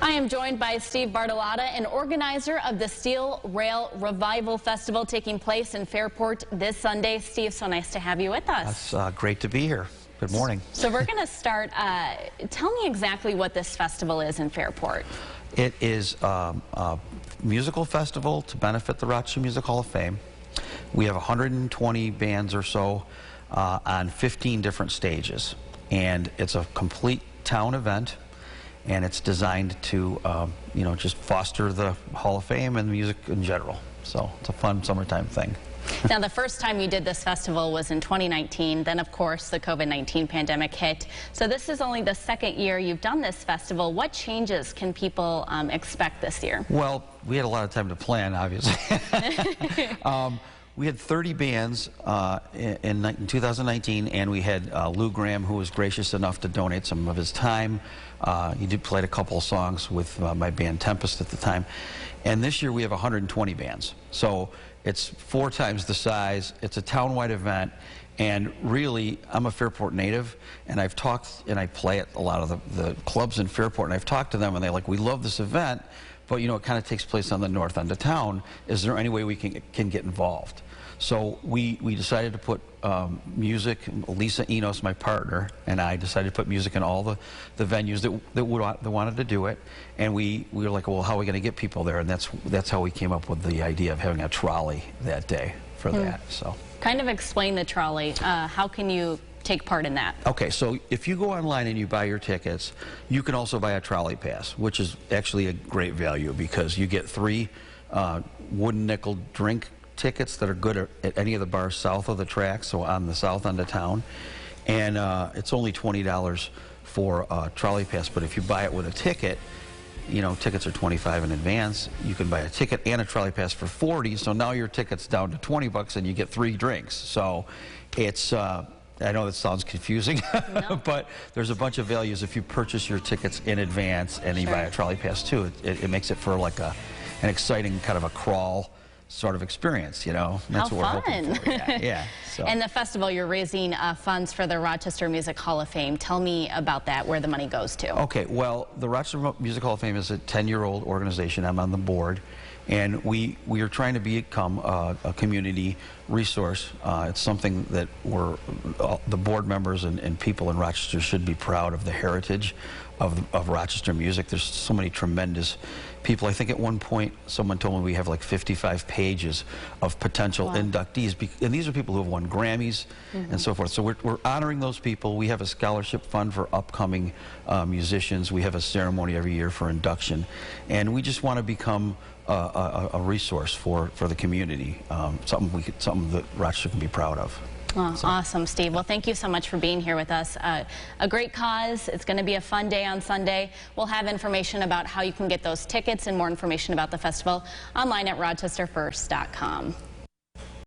I am joined by Steve Bartolotta, an organizer of the Steel Rail Revival Festival taking place in Fairport this Sunday. Steve, so nice to have you with us. That's great to be here. Good morning. So we're going to start. Tell me exactly what this festival is in Fairport. It is a musical festival to benefit the Rochester Music Hall of Fame. We have 120 bands or so on 15 different stages, and it's a complete town event. And it's designed to, just foster the Hall of Fame and music in general. So it's a fun summertime thing. Now, the first time you did this festival was in 2019. Then, of course, the COVID-19 pandemic hit. So this is only the second year you've done this festival. What changes can people expect this year? Well, we had a lot of time to plan, obviously. We had 30 bands in 2019, and we had Lou Graham, who was gracious enough to donate some of his time. He did play a couple of songs with my band Tempest at the time. And this year we have 120 bands. So it's 4 times the size. It's a town-wide event. And really, I'm a Fairport native, and I've talked, and I play at a lot of the clubs in Fairport, and I've talked to them, and they're like, we love this event, but it kind of takes place on the north end of town. Is there any way we can get involved? So we decided to put music. Lisa Enos, my partner, and I decided to put music in all the venues that wanted to do it. And we were like, well, how are we going to get people there? And that's how we came up with the idea of having a trolley that day for that. So kind of explain the trolley. How can you take part in that? Okay, so if you go online and you buy your tickets, you can also buy a trolley pass, which is actually a great value because you get 3 wooden nickel drink tickets that are good at any of the bars south of the track, so on the south end of town. And it's only $20 for a trolley pass, but if you buy it with a ticket, tickets are $25 in advance. You can buy a ticket and a trolley pass for $40, so now your ticket's down to $20 and you get 3 drinks. So it's I know that sounds confusing, no. But there's a bunch of values if you purchase your tickets in advance and you buy a trolley pass too. It makes it for like an exciting kind of a crawl sort of experience, That's what we're hoping for. Yeah. So. And the festival, you're raising funds for the Rochester Music Hall of Fame. Tell me about that, where the money goes to. Okay, well, the Rochester Music Hall of Fame is a 10-year-old organization. I'm on the board, and we are trying to become a community resource. It's something that the board members and people in Rochester should be proud of the heritage of Rochester music. There's so many tremendous people. I think at one point someone told me we have like 55 pages of potential inductees, and these are people who have won Grammys and so forth. So we're honoring those people. We have a scholarship fund for upcoming musicians. We have a ceremony every year for induction, and we just want to become a resource for the community, something that Rochester can be proud of. Oh, so. Awesome, Steve. Well, thank you so much for being here with us. A great cause. It's going to be a fun day on Sunday. We'll have information about how you can get those tickets and more information about the festival online at rochesterfirst.com.